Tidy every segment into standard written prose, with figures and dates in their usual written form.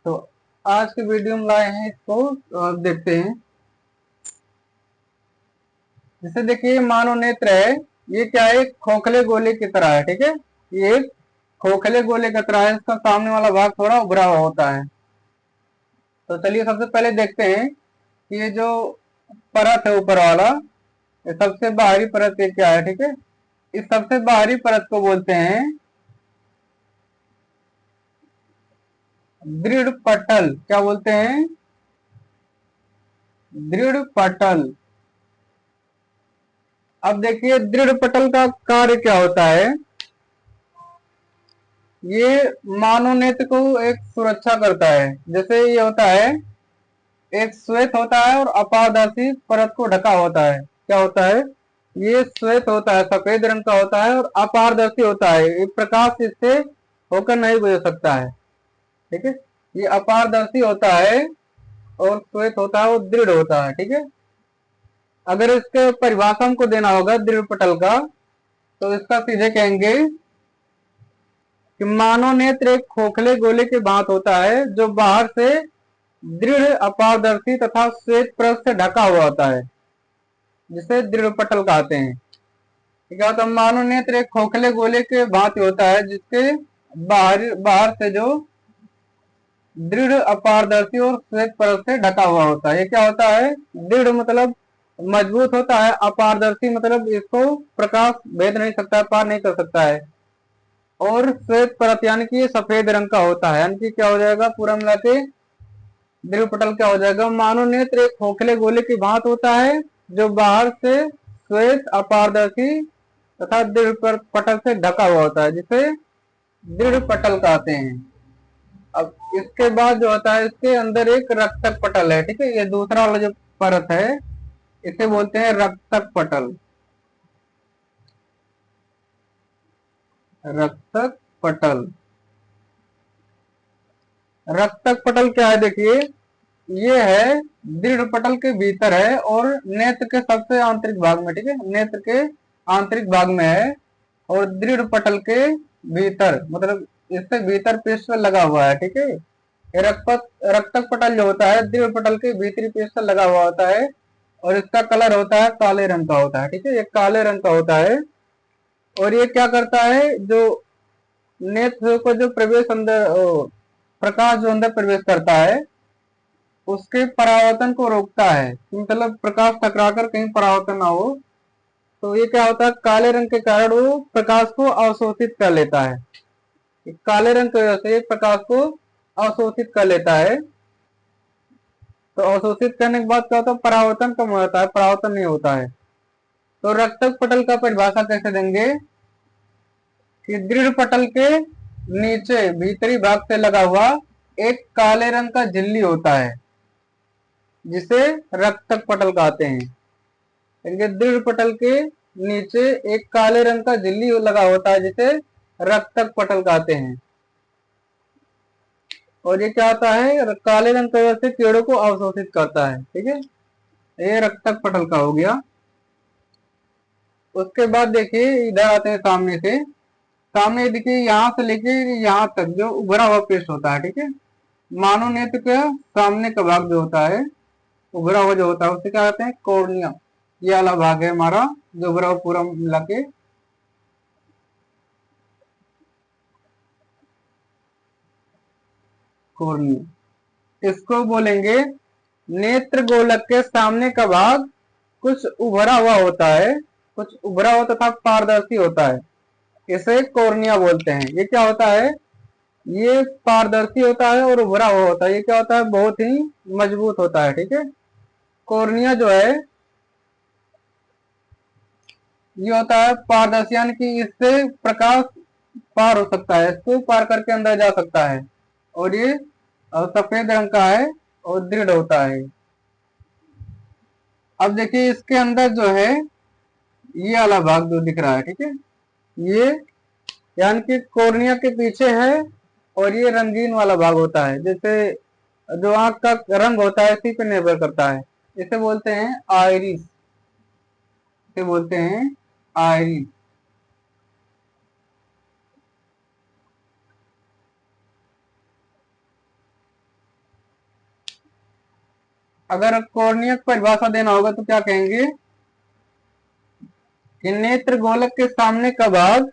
तो आज के वीडियो में लाए हैं इसको देखते हैं। जैसे देखिए मानव नेत्र है, ये क्या है, खोखले गोले की तरह है। ठीक है, ये एक खोखले गोले की तरह है, इसका सामने वाला भाग थोड़ा उभरा हुआ होता है। तो चलिए सबसे पहले देखते हैं कि ये जो परत है ऊपर वाला, ये सबसे बाहरी परत ये क्या है। ठीक है, इस सबसे बाहरी परत को बोलते हैं दृढ़ पटल। क्या बोलते हैं? दृढ़ पटल। अब देखिए दृढ़ पटल का कार्य क्या होता है। ये मानव नेत्र को एक सुरक्षा करता है। जैसे ये होता है, एक श्वेत होता है और अपारदर्शी परत को ढका होता है। क्या होता है? ये श्वेत होता है, सफेद रंग का होता है और अपारदर्शी होता है, ये प्रकाश इससे होकर नहीं गुजर सकता है। ठीक है, ये अपारदर्शी होता है और श्वेत होता है, वो दृढ़ होता है। ठीक है, अगर इसके परिभाषा हमको देना होगा दृढ़ पटल का, तो इसका सीधे कहेंगे कि मानव नेत्र एक खोखले गोले के भांत होता है जो बाहर से दृढ़, अपारदर्शी तथा श्वेत परत से ढका हुआ होता है, जिसे दृढ़ पटल कहते हैं। ठीक है, तो मानव नेत्र एक खोखले गोले के भांति होता है जिसके बाहर से जो दृढ़, अपारदर्शी और श्वेत परत से ढका हुआ होता है। ये क्या होता है? दृढ़ मतलब मजबूत होता है, अपारदर्शी मतलब इसको प्रकाश भेद नहीं सकता, पार नहीं कर सकता है, और श्वेत परत यानी कि ये सफेद रंग का होता है। यानी कि क्या हो जाएगा, पूरा मिला के दृढ़ पटल क्या हो जाएगा, मानव नेत्र एक खोखले गोले की भांत होता है जो बाहर से श्वेत, अपारदर्शी तथा दृढ़ पटल से ढका हुआ होता है, जिसे दृढ़ पटल कहते हैं। अब इसके बाद जो होता है, इसके अंदर एक रक्तक पटल है। ठीक है, ये दूसरा वाला जो परत है इसे बोलते हैं रक्तक पटल। रक्तक पटल, रक्तक पटल क्या है देखिए, ये है दृढ़ पटल के भीतर है और नेत्र के सबसे आंतरिक भाग में। ठीक है, नेत्र के आंतरिक भाग में है और दृढ़ पटल के भीतर मतलब इससे भीतर पृष्ठ लगा हुआ है। ठीक है, ये रक्तक पटल जो होता है दृढ़ पटल के भीतरी पृष्ठ लगा हुआ होता है और इसका कलर होता है काले रंग का होता है। ठीक है, ये काले रंग का होता है और ये क्या करता है, जो नेत्र को जो प्रवेश अंदर प्रकाश जो अंदर प्रवेश करता है उसके परावर्तन को रोकता है, मतलब प्रकाश टकराकर कहीं परावर्तन ना हो। तो ये क्या होता है, काले रंग के कारण वो प्रकाश को अवशोषित कर लेता है। काले रंग की वजह से प्रकाश को अवशोषित कर लेता है। तो अवशोषित करने के बाद क्या होता है, परावर्तन कम हो जाता है, परावर्तन नहीं होता है। तो रक्तक पटल का परिभाषा कैसे देंगे कि दृढ़ पटल के नीचे भीतरी भाग से लगा हुआ एक काले रंग का झिल्ली होता है जिसे रक्तक पटल कहते हैं। इनके दृढ़ पटल के नीचे एक काले रंग का झिल्ली लगा होता है जिसे रक्तक पटल कहते हैं। और ये क्या होता है, काले रंग की वजह से कीड़ों को अवशोषित करता है। ठीक है, ये रक्तक पटल का हो गया। उसके बाद देखिए इधर आते हैं सामने से। सामने देखिए यहाँ से लेके यहाँ तक जो उभरा हुआ पृष्ठ होता है। ठीक है, मानव नेत्र का सामने का भाग जो होता है, उभरा हुआ जो होता है उसे क्या कहते हैं, कॉर्निया। ये वाला भाग है हमारा जो उभरा हुआ पूरा मिला के कॉर्निया, इसको बोलेंगे नेत्र गोलक के सामने का भाग कुछ उभरा हुआ होता है, कुछ उभरा हुआ तथा पारदर्शी होता है, इसे कॉर्निया बोलते हैं। ये क्या होता है, ये पारदर्शी होता है और उभरा हुआ होता है। ये क्या होता है, बहुत ही मजबूत होता है। ठीक है, कॉर्निया जो है ये होता है पारदर्शी, यानी कि इससे प्रकाश पार हो सकता है, इसको पार करके अंदर जा सकता है और ये सफेद रंग का है और दृढ़ होता है। अब देखिए इसके अंदर जो है ये वाला भाग जो दिख रहा है, ठीक है, ये यानी कि कॉर्निया के पीछे है और ये रंगीन वाला भाग होता है, जैसे जो आंख का रंग होता है इसी पे निर्भर करता है। इसे बोलते हैं आयरिस, इसे बोलते हैं आयरिस। अगर कॉर्निया की परिभाषा देना होगा तो क्या कहेंगे कि नेत्र गोलक के सामने का भाग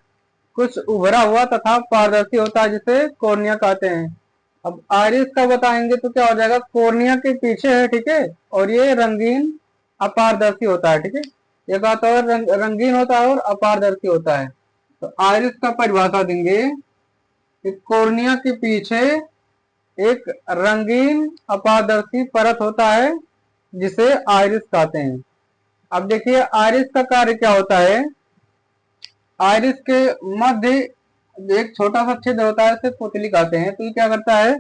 कुछ उभरा हुआ तथा पारदर्शी होता है जिसे कॉर्निया कहते हैं। अब आइरिस का बताएंगे तो क्या हो जाएगा, कॉर्निया के पीछे है, ठीक है, और ये रंगीन अपारदर्शी होता है, ठीक है। ये कहता है रंगीन होता है और अपारदर्शी होता है। तो आइरिस का परिभाषा देंगे कि कॉर्निया के पीछे एक रंगीन अपारदर्शी परत होता है जिसे आइरिस कहते हैं। अब देखिए आइरिस का कार्य क्या होता है। आइरिस के मध्य एक छोटा सा छिद्र होता है, इसे पुतली कहते हैं। तो ये क्या करता है,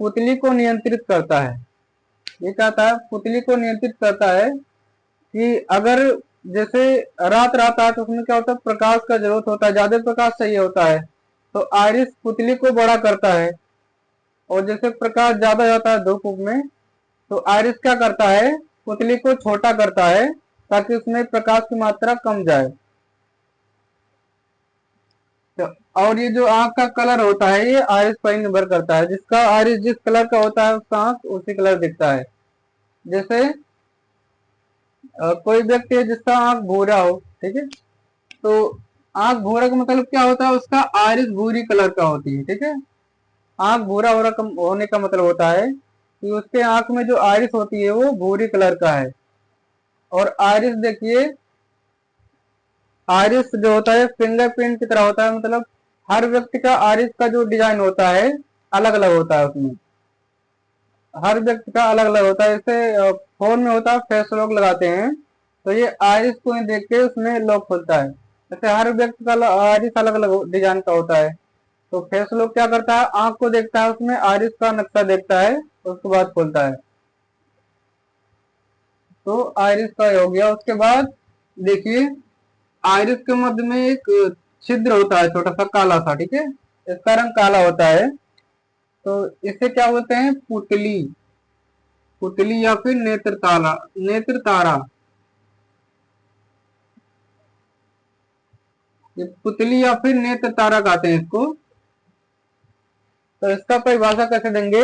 पुतली को नियंत्रित करता है। ये कहता है पुतली को नियंत्रित करता है कि अगर जैसे रात रात है तो उसमें क्या होता है, प्रकाश का जरूरत होता है, ज्यादा प्रकाश चाहिए होता है, तो आइरिस पुतली को बड़ा करता है। और जैसे प्रकाश ज्यादा जाता है धूप में तो आइरिस क्या करता है, पुतली को छोटा करता है ताकि उसमें प्रकाश की मात्रा कम जाए। तो और ये जो आंख का कलर होता है ये आइरिस पर ही निर्भर करता है। जिसका आइरिस जिस कलर का होता है उसका आंख उसी कलर दिखता है। जैसे कोई व्यक्ति है जिसका आंख भूरा हो, ठीक है, तो आंख भूरा का मतलब क्या होता है, उसका आइरिस भूरी कलर का होती है, ठीक है। आंख भूरा होने का मतलब होता है कि उसके आंख में जो आइरिस होती है वो भूरी कलर का है। और आइरिस देखिए, आइरिस जो होता है फिंगरप्रिंट की तरह होता है, मतलब हर व्यक्ति का आइरिस का जो डिजाइन होता है अलग अलग होता है। उसमें हर व्यक्ति का अलग अलग होता है। जैसे फोन में होता है फेस लॉक लगाते हैं तो ये आइरिस को ही देख के उसमें लॉक खुलता है। जैसे हर व्यक्ति का आइरिस अलग अलग डिजाइन का होता है। तो फेस लॉक क्या करता है, आंख को देखता है, उसमें आइरिस का नक्शा देखता है, उसके बाद खोलता है। तो आइरिस का हो गया। उसके बाद देखिए आइरिस के मध्य में एक छिद्र होता है छोटा सा काला सा, ठीक है, इसका रंग काला होता है। तो इसे क्या बोलते हैं, पुतली। पुतली या फिर नेत्र तारा, नेत्र तारा। ये पुतली या फिर नेत्र तारा कहते हैं इसको। तो इसका परिभाषा कैसे देंगे,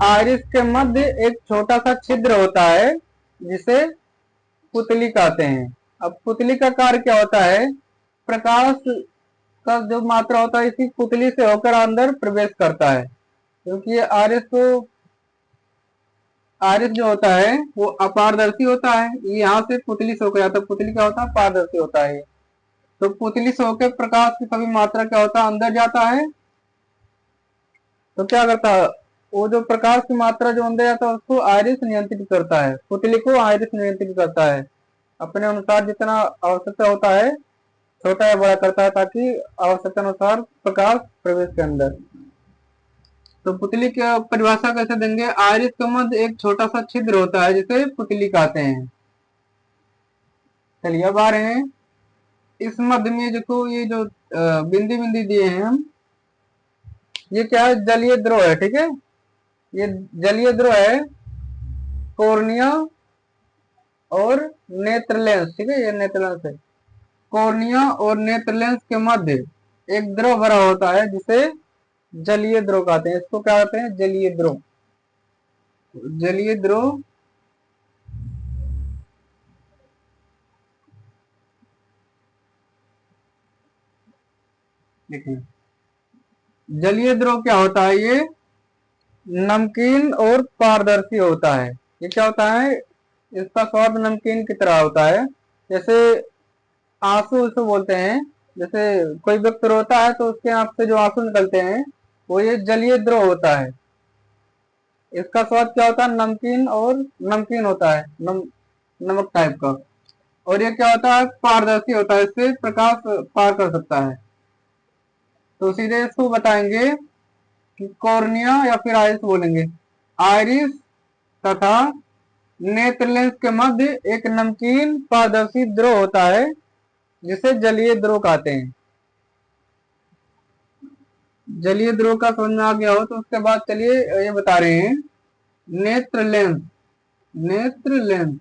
आइरिस के मध्य एक छोटा सा छिद्र होता है जिसे पुतली कहते हैं। अब पुतली का कार्य क्या होता है, प्रकाश का जो मात्रा होता है इसी पुतली से होकर अंदर प्रवेश करता है। क्योंकि ये आरिस जो होता है वो अपारदर्शी होता है, ये यहाँ से पुतली से होकर जाता है। पुतली क्या होता है, पारदर्शी होता है। तो पुतली से होकर प्रकाश की सभी मात्रा क्या होता है, अंदर जाता है। तो क्या करता है, वो जो प्रकाश की मात्रा जो अंदर जाता है उसको आइरिस नियंत्रित करता है, पुतली को आइरिस नियंत्रित करता है। अपने अनुसार जितना आवश्यकता होता है छोटा या बड़ा करता है ताकि आवश्यकता अनुसार प्रकाश प्रवेश के अंदर। तो पुतली की परिभाषा कैसे देंगे, आइरिस के मध्य एक छोटा सा छिद्र होता है जिसे पुतली कहते हैं। चलिए अब आ रहे हैं इस मध्य में। देखो ये जो बिंदी बिंदी दिए हैं हम, ये क्या है, जलीय द्रव है, ठीक है। ये जलीय द्रव है कॉर्निया और नेत्र लेंस, ठीक है, ये नेत्र लेंस है। कॉर्निया और नेत्र लेंस के मध्य एक द्रव भरा होता है जिसे जलीय द्रव कहते हैं। इसको क्या कहते हैं, जलीय द्रव। जलीय द्रव देखिए, जलीय द्रव क्या होता है, ये नमकीन और पारदर्शी होता है। ये क्या होता है, इसका स्वाद नमकीन की तरह होता है। जैसे आंसू उसको बोलते हैं। जैसे कोई व्यक्ति रोता है तो उसके आंख से जो आंसू निकलते हैं वो ये जलीय द्रव होता है। इसका स्वाद क्या होता है, नमकीन और नमकीन होता है, नमक टाइप का। और ये क्या होता है, पारदर्शी होता है, इससे प्रकाश पार कर सकता है। तो सीधे इसको बताएंगे कि कॉर्निया या फिर आइरिस बोलेंगे। आइरिस तथा नेत्र लेंस के मध्य एक नमकीन पारदर्शी द्रव होता है जिसे जलीय द्रव कहते हैं। जलीय द्रव का समझ में आ गया हो तो उसके बाद चलिए ये बता रहे हैं नेत्र लेंस। नेत्र लेंस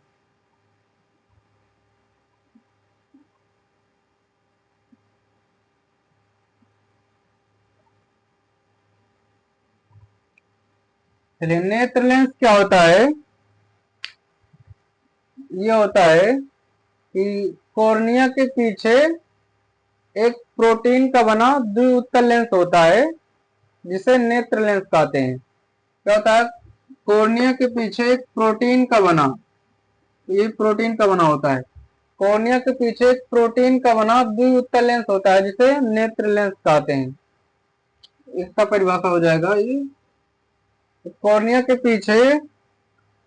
चलिए, नेत्र लेंस क्या होता है, ये होता है कि कॉर्निया के पीछे एक प्रोटीन का बना द्विउत्तल लेंस होता है जिसे नेत्र लेंस कहते हैं। क्या होता है, कॉर्निया के पीछे एक प्रोटीन का बना, ये प्रोटीन का बना होता है, कॉर्निया के पीछे एक प्रोटीन का बना द्विउत्तल लेंस होता है जिसे नेत्र लेंस कहते हैं। इसका परिभाषा हो जाएगा, ये कॉर्निया के पीछे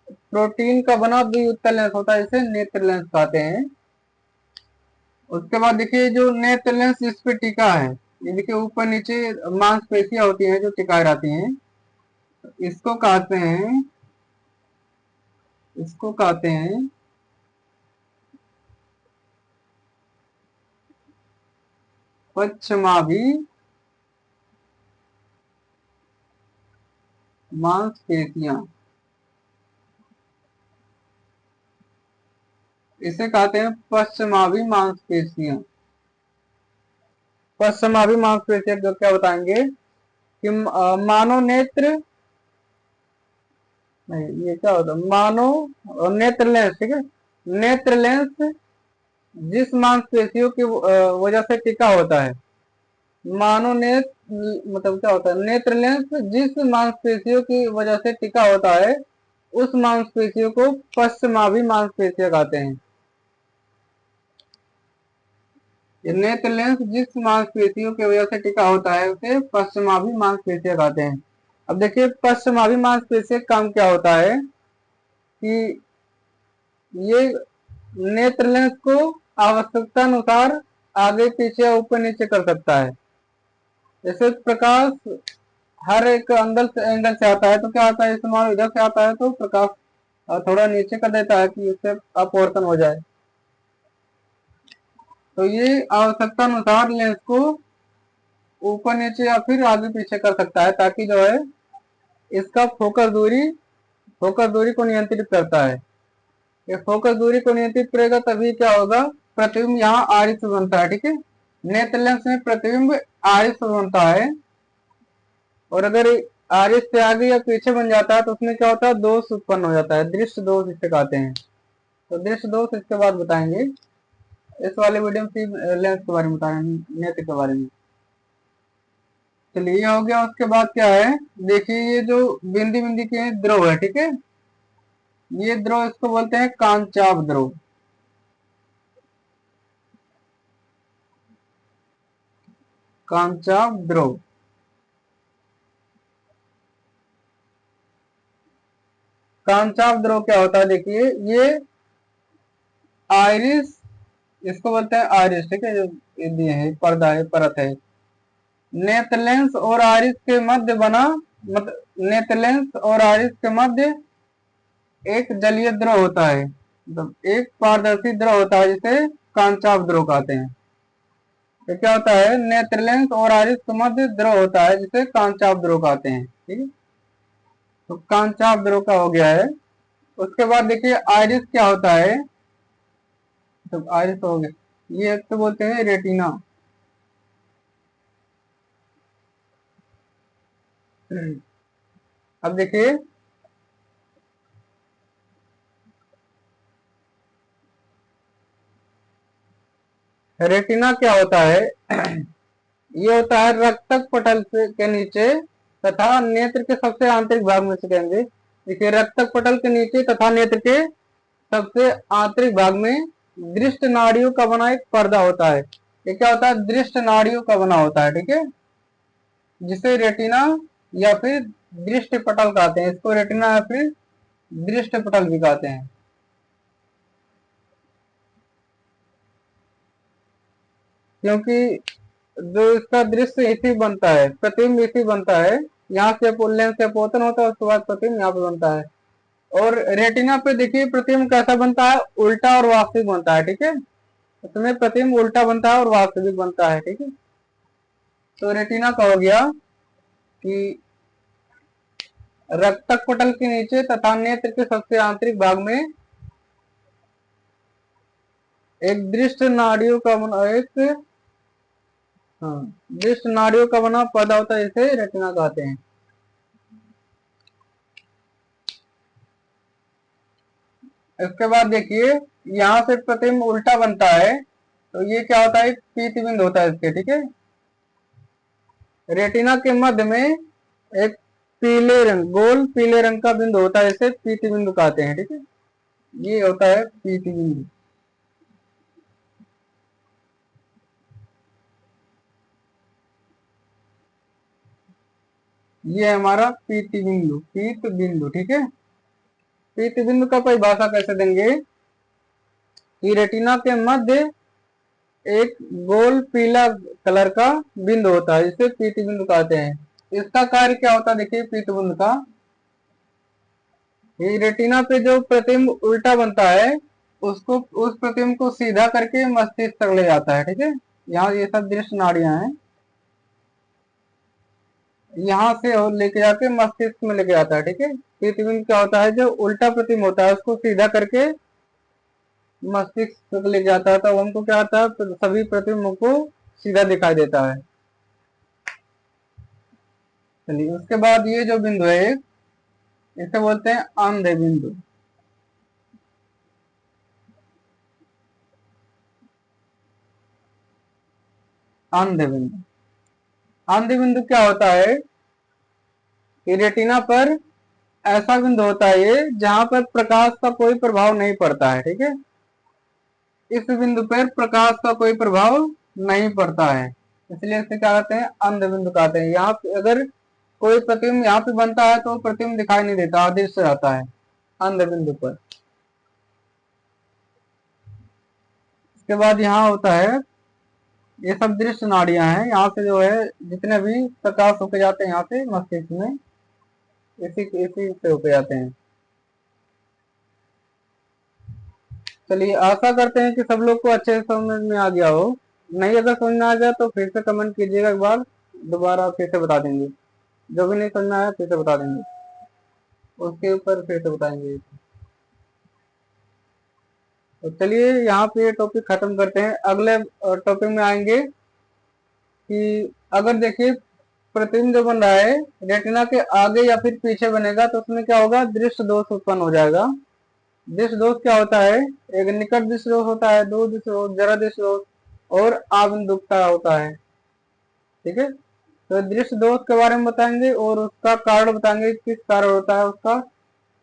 प्रोटीन का बना द्विउत्तल लेंस होता है जिसे नेत्र लेंस कहते हैं। उसके बाद देखिए जो नेत्र लेंस इस पे टिका है, ये देखिए ऊपर नीचे मांसपेशियां होती हैं जो टिकाए रहती हैं, इसको कहते हैं, इसको कहते हैं पश्चमाभि मांसपेशियां, इसे कहते हैं पश्चमाभि मांसपेशियां। पश्चमाभि मांसपेशियां जो क्या बताएंगे कि मानव नेत्र, नहीं ये क्या होता है, मानव नेत्र लेंस, ठीक है, नेत्र लेंस जिस मांसपेशियों की वजह से टिका होता है, मानव नेत्र मतलब क्या होता है, नेत्र लेंस जिस मांसपेशियों की वजह से टिका होता है उस मांसपेशियों को पश्चमाभि मांसपेशियां कहते हैं। ये नेत्र लेंस जिस मांसपेशियों की वजह से टिका होता है उसे पश्चमाभि मांसपेशियां कहते हैं। अब देखिए पश्चमाभि मांसपेशियों का काम क्या होता है कि ये नेत्र लेंस को आवश्यकता अनुसार आगे पीछे या ऊपर नीचे कर सकता है। जैसे प्रकाश हर एक एंगल से आता है तो क्या आता है, इस्तेमाल इधर से आता है तो प्रकाश थोड़ा नीचे कर देता है कि उससे अपवर्तन हो जाए। तो ये आवश्यकता अनुसार लेंस को ऊपर नीचे या फिर आगे पीछे कर सकता है ताकि जो है इसका फोकस दूरी को नियंत्रित करता है। ये फोकस दूरी को नियंत्रित करेगा तभी क्या होगा, प्रतिबिंब यहाँ आरिस बनता है, ठीक है, नेत्र लेंस में प्रतिबिंब आरिस बनता है। और अगर आरिस से आगे या पीछे बन जाता है तो उसमें क्या होता है, दोष उत्पन्न हो जाता है, दृष्टि दोष इसे कहते हैं। तो दृष्टि दोष इसके बाद बताएंगे, इस वाले वीडियो में लेंस के बारे में बताएंगे, नेत्र के बारे में। चलिए ये हो गया। उसके बाद क्या है, देखिए ये जो बिंदी बिंदी के द्रव है, ठीक है, ये द्रव इसको बोलते हैं कांचाभ द्रव। कांचाभ द्रव, कांचाभ द्रव क्या होता है, देखिए ये आइरिस, इसको बोलते हैं आइरिस, ठीक है, जो ये दिए हैं पर्दा है, परत है, नेत्र लेंस और आइरिस के मध्य बना, मतलब नेत्र लेंस और आइरिस के मध्य एक जलीय द्रव होता है, मतलब एक पारदर्शी द्रव होता है जिसे कांचाभ द्रव कहते हैं। तो क्या होता है, नेत्र लेंस और आइरिस के मध्य द्रव होता है जिसे कांचाभ द्रव कहते हैं, ठीक है। तो कांचाभ द्रव का हो गया है। उसके बाद देखिए आइरिस क्या होता है, तो आइरिस हो गया, ये एक तो बोलते हैं रेटिना। अब देखिए रेटिना क्या होता है, ये होता है रक्तक पटल के नीचे तथा नेत्र के सबसे आंतरिक भाग में से कहेंगे। देखिए रक्तक पटल के नीचे तथा नेत्र के सबसे आंतरिक भाग में दृष्ट नाड़ियों का बना एक पर्दा होता है। ये क्या होता है, दृष्ट नाड़ियों का बना होता है, ठीक है, जिसे रेटिना या फिर दृष्टि पटल कहते हैं। इसको रेटिना या फिर दृष्टि पटल भी कहते हैं। क्योंकि जो इसका दृश्य इसी बनता है, प्रतिबिंब इसी बनता है, यहाँ से लेंस से अपोतन होता है, उसके बाद प्रतिबिंब यहाँ पे बनता है। और रेटिना पे देखिए प्रतिबिंब कैसा बनता है, उल्टा और वास्तविक बनता है, ठीक है, उसमें प्रतिबिंब उल्टा बनता है और वास्तविक बनता है, ठीक है। तो रेटिना का हो गया कि रक्तक पटल के नीचे तथा नेत्र के सबसे आंतरिक भाग में एक दृष्ट नाड़ियों का बना एक, हाँ, दृष्ट नाड़ियों का बना पर्दा होता है, इसे रेटिना कहते हैं। इसके बाद देखिए, यहाँ से प्रतिबिंब उल्टा बनता है, तो ये क्या होता है, पीत बिंदु होता है इसके, ठीक है। रेटिना के मध्य में एक पीले रंग, गोल पीले रंग का बिंदु होता है, इसे पीत बिंदु कहते हैं, ठीक है। ये होता है पीत बिंदु। ये है हमारा पीत बिंदु, पीत बिंदु, ठीक है। पीत बिंदु का परिभाषा कैसे देंगे कि रेटिना के मध्य एक गोल पीला कलर का बिंदु होता है, इसे पीत बिंदु कहते हैं। इसका कार्य क्या होता है, देखिए पीत बिंदु का, ये रेटिना पे जो प्रतिबिंब उल्टा बनता है, उसको, उस प्रतिबिंब को सीधा करके मस्तिष्क तक ले जाता है, ठीक है। यहाँ ये सब दृश्य नाड़ियां हैं, यहाँ से लेके जाके मस्तिष्क में लेके जाता है, ठीक है। प्रतिबिंब क्या होता है, जो उल्टा प्रतिबिंब होता है उसको सीधा करके मस्तिष्क तक लेके जाता है, तो हमको क्या होता है, सभी प्रतिबिंबों को सीधा दिखाई देता है। चलिए, उसके बाद ये जो बिंदु है, इसे बोलते हैं अंधे बिंदु। अंधे बिंदु, अंधे बिंदु क्या होता है कि रेटिना पर ऐसा बिंदु होता है ये, जहां पर प्रकाश का कोई प्रभाव नहीं पड़ता है, ठीक है। इस बिंदु पर प्रकाश का कोई प्रभाव नहीं पड़ता है, इसलिए इसे क्या कहते हैं, अंध बिंदु कहते हैं। यहाँ पे अगर कोई प्रतिबिंब यहाँ पे बनता है तो प्रतिबिंब दिखाई नहीं देता, अदृश्य रहता है अंध बिंदु पर। इसके बाद यहाँ होता है, ये सब दृश्य नाड़ियां हैं, यहाँ से जो है जितने भी प्रकाश होके जाते हैं यहाँ से मस्तिष्क में, इसी से होके जाते हैं। चलिए, आशा करते हैं कि सब लोग को अच्छे से समझ में आ गया हो। नहीं अगर समझ में आ गया तो फिर से कमेंट कीजिएगा, एक बार दोबारा फिर से बता देंगे। जो भी नहीं समझ में आया फिर से बता देंगे, उसके ऊपर फिर से बताएंगे। तो चलिए, यहाँ पे टॉपिक खत्म करते हैं, अगले टॉपिक में आएंगे कि अगर देखिए प्रतिबिंब जो बन रहा है रेटिना के आगे या फिर पीछे बनेगा, तो उसमें क्या होगा, दृश्य दोष उत्पन्न हो जाएगा। दृश्य दोष क्या होता है, एक निकट दृश्य दोष होता है, दूर दृश्य दोष, जरा दृश्य दोष और आबिंदुकता होता है, ठीक है। तो दृश्य दोष के बारे में बताएंगे और उसका कारण बताएंगे, किस कारण होता है उसका,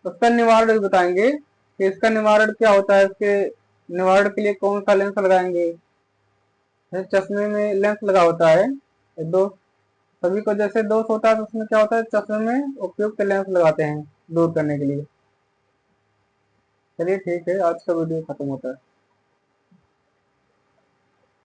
उसका निवारण भी बताएंगे कि इसका निवारण क्या होता है, इसके निवारण के लिए कौन सा लेंस लगाएंगे। चश्मे में लेंस लगा होता है, दो सभी को जैसे दोष होता है तो उसमें क्या होता है, चश्मे में उपयुक्त लेंस लगाते हैं दूर करने के लिए। चलिए ठीक है, आज का वीडियो खत्म होता है।